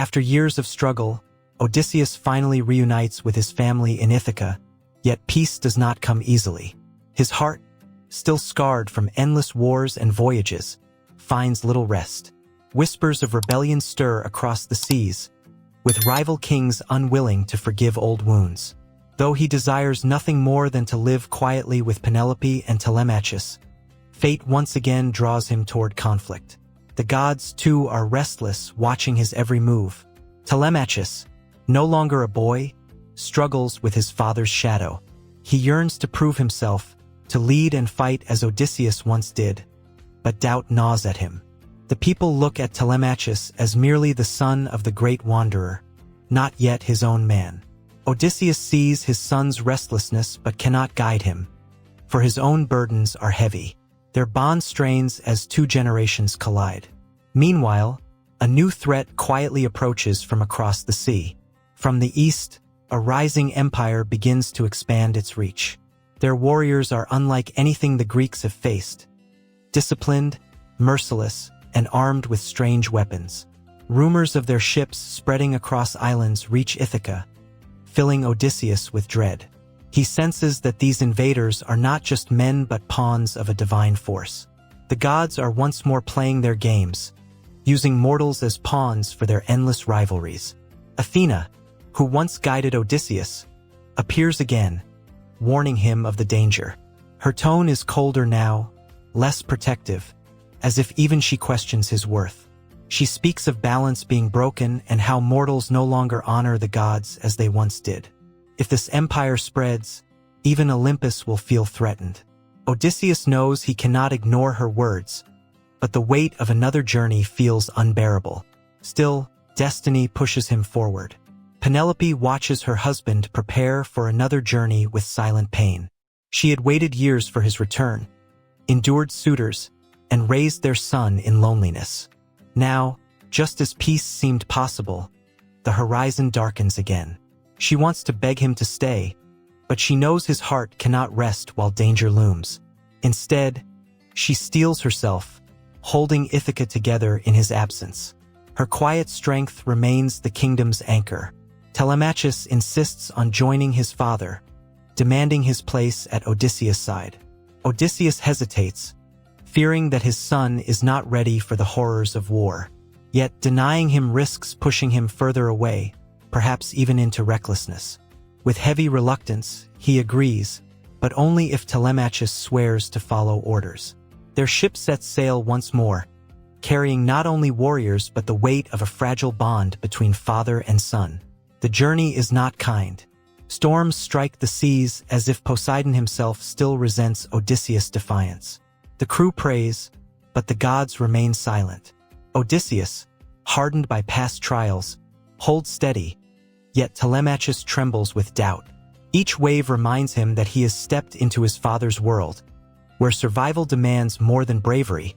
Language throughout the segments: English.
After years of struggle, Odysseus finally reunites with his family in Ithaca, yet peace does not come easily. His heart, still scarred from endless wars and voyages, finds little rest. Whispers of rebellion stir across the seas, with rival kings unwilling to forgive old wounds. Though he desires nothing more than to live quietly with Penelope and Telemachus, fate once again draws him toward conflict. The gods, too, are restless, watching his every move. Telemachus, no longer a boy, struggles with his father's shadow. He yearns to prove himself, to lead and fight as Odysseus once did, but doubt gnaws at him. The people look at Telemachus as merely the son of the great wanderer, not yet his own man. Odysseus sees his son's restlessness but cannot guide him, for his own burdens are heavy. Their bond strains as two generations collide. Meanwhile, a new threat quietly approaches from across the sea. From the east, a rising empire begins to expand its reach. Their warriors are unlike anything the Greeks have faced. Disciplined, merciless, and armed with strange weapons. Rumors of their ships spreading across islands reach Ithaca, filling Odysseus with dread. He senses that these invaders are not just men but pawns of a divine force. The gods are once more playing their games, using mortals as pawns for their endless rivalries. Athena, who once guided Odysseus, appears again, warning him of the danger. Her tone is colder now, less protective, as if even she questions his worth. She speaks of balance being broken and how mortals no longer honor the gods as they once did. If this empire spreads, even Olympus will feel threatened. Odysseus knows he cannot ignore her words, but the weight of another journey feels unbearable. Still, destiny pushes him forward. Penelope watches her husband prepare for another journey with silent pain. She had waited years for his return, endured suitors, and raised their son in loneliness. Now, just as peace seemed possible, the horizon darkens again. She wants to beg him to stay, but she knows his heart cannot rest while danger looms. Instead, she steels herself, holding Ithaca together in his absence. Her quiet strength remains the kingdom's anchor. Telemachus insists on joining his father, demanding his place at Odysseus' side. Odysseus hesitates, fearing that his son is not ready for the horrors of war. Yet denying him risks pushing him further away, perhaps even into recklessness. With heavy reluctance, he agrees, but only if Telemachus swears to follow orders. Their ship sets sail once more, carrying not only warriors but the weight of a fragile bond between father and son. The journey is not kind. Storms strike the seas as if Poseidon himself still resents Odysseus' defiance. The crew prays, but the gods remain silent. Odysseus, hardened by past trials, holds steady, yet Telemachus trembles with doubt. Each wave reminds him that he has stepped into his father's world, where survival demands more than bravery,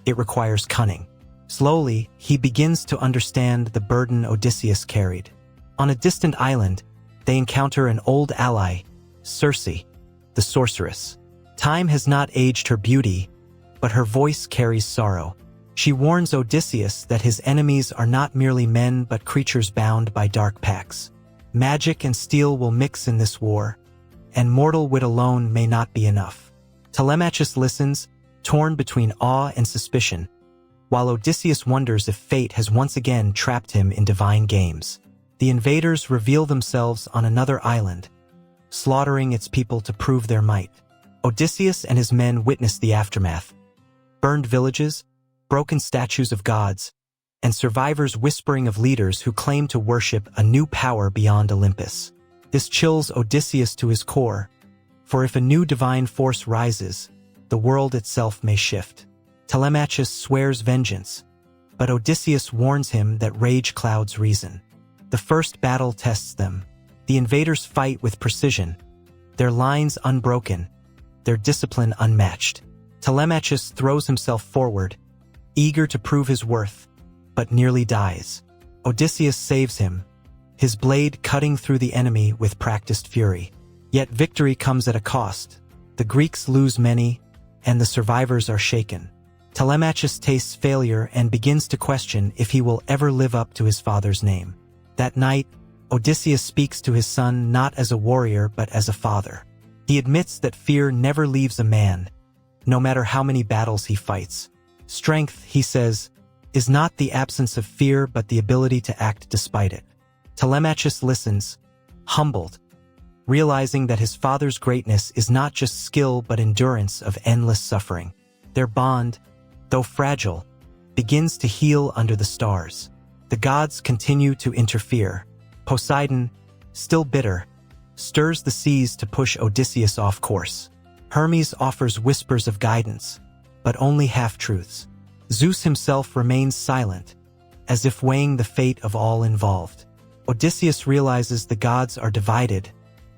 it requires cunning. Slowly, he begins to understand the burden Odysseus carried. On a distant island, they encounter an old ally, Circe, the sorceress. Time has not aged her beauty, but her voice carries sorrow. She warns Odysseus that his enemies are not merely men but creatures bound by dark pacts. Magic and steel will mix in this war, and mortal wit alone may not be enough. Telemachus listens, torn between awe and suspicion, while Odysseus wonders if fate has once again trapped him in divine games. The invaders reveal themselves on another island, slaughtering its people to prove their might. Odysseus and his men witness the aftermath. Burned villages, broken statues of gods, and survivors whispering of leaders who claim to worship a new power beyond Olympus. This chills Odysseus to his core, for if a new divine force rises, the world itself may shift. Telemachus swears vengeance, but Odysseus warns him that rage clouds reason. The first battle tests them. The invaders fight with precision, their lines unbroken, their discipline unmatched. Telemachus throws himself forward, eager to prove his worth, but nearly dies. Odysseus saves him, his blade cutting through the enemy with practiced fury. Yet victory comes at a cost. The Greeks lose many, and the survivors are shaken. Telemachus tastes failure and begins to question if he will ever live up to his father's name. That night, Odysseus speaks to his son not as a warrior but as a father. He admits that fear never leaves a man, no matter how many battles he fights. Strength, he says, is not the absence of fear but the ability to act despite it. Telemachus listens, humbled, realizing that his father's greatness is not just skill but endurance of endless suffering. Their bond, though fragile, begins to heal under the stars. The gods continue to interfere. Poseidon, still bitter, stirs the seas to push Odysseus off course. Hermes offers whispers of guidance, but only half-truths. Zeus himself remains silent, as if weighing the fate of all involved. Odysseus realizes the gods are divided,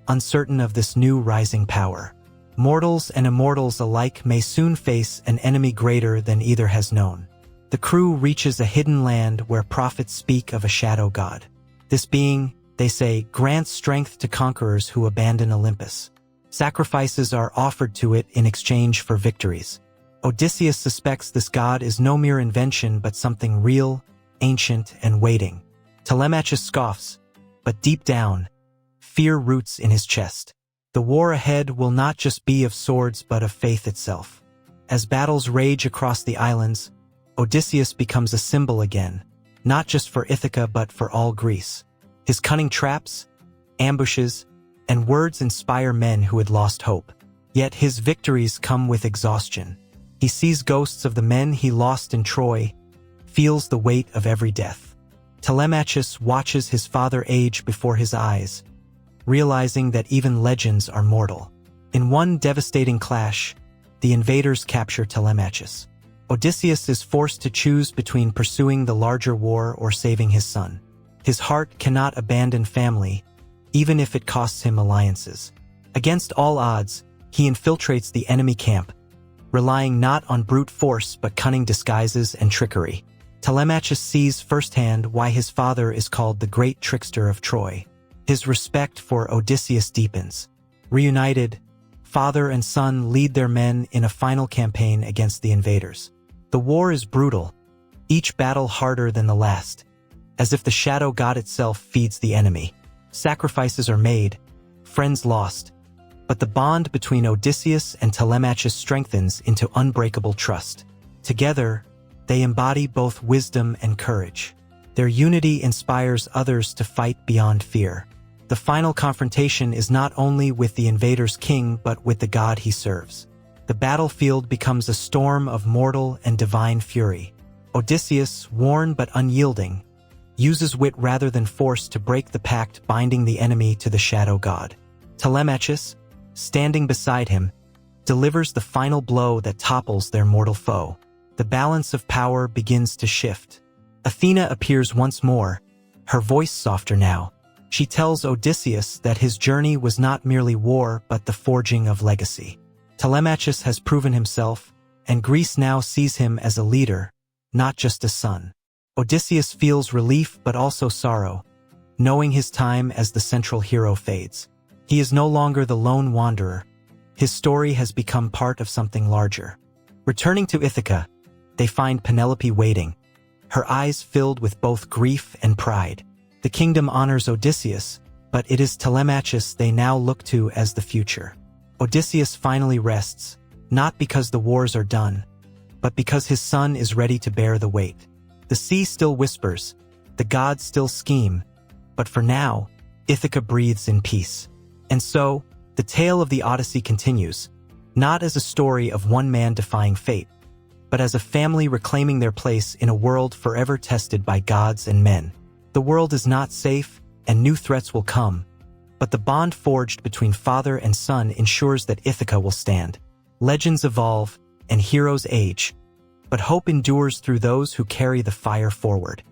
uncertain of this new rising power. Mortals and immortals alike may soon face an enemy greater than either has known. The crew reaches a hidden land where prophets speak of a shadow god. This being, they say, grants strength to conquerors who abandon Olympus. Sacrifices are offered to it in exchange for victories. Odysseus suspects this god is no mere invention but something real, ancient, and waiting. Telemachus scoffs, but deep down, fear roots in his chest. The war ahead will not just be of swords but of faith itself. As battles rage across the islands, Odysseus becomes a symbol again, not just for Ithaca but for all Greece. His cunning traps, ambushes, and words inspire men who had lost hope. Yet his victories come with exhaustion. He sees ghosts of the men he lost in Troy, feels the weight of every death. Telemachus watches his father age before his eyes, realizing that even legends are mortal. In one devastating clash, the invaders capture Telemachus. Odysseus is forced to choose between pursuing the larger war or saving his son. His heart cannot abandon family, even if it costs him alliances. Against all odds, he infiltrates the enemy camp, relying not on brute force but cunning disguises and trickery. Telemachus sees firsthand why his father is called the great trickster of Troy. His respect for Odysseus deepens. Reunited, father and son lead their men in a final campaign against the invaders. The war is brutal, each battle harder than the last, as if the shadow god itself feeds the enemy. Sacrifices are made, friends lost, but the bond between Odysseus and Telemachus strengthens into unbreakable trust. Together, they embody both wisdom and courage. Their unity inspires others to fight beyond fear. The final confrontation is not only with the invader's king but with the god he serves. The battlefield becomes a storm of mortal and divine fury. Odysseus, worn but unyielding, uses wit rather than force to break the pact binding the enemy to the shadow god. Telemachus, standing beside him, delivers the final blow that topples their mortal foe. The balance of power begins to shift. Athena appears once more, her voice softer now. She tells Odysseus that his journey was not merely war but the forging of legacy. Telemachus has proven himself, and Greece now sees him as a leader, not just a son. Odysseus feels relief but also sorrow, knowing his time as the central hero fades. He is no longer the lone wanderer. His story has become part of something larger. Returning to Ithaca, they find Penelope waiting, her eyes filled with both grief and pride. The kingdom honors Odysseus, but it is Telemachus they now look to as the future. Odysseus finally rests, not because the wars are done, but because his son is ready to bear the weight. The sea still whispers, the gods still scheme, but for now, Ithaca breathes in peace. And so, the tale of the Odyssey continues, not as a story of one man defying fate, but as a family reclaiming their place in a world forever tested by gods and men. The world is not safe, and new threats will come, but the bond forged between father and son ensures that Ithaca will stand. Legends evolve, and heroes age, but hope endures through those who carry the fire forward.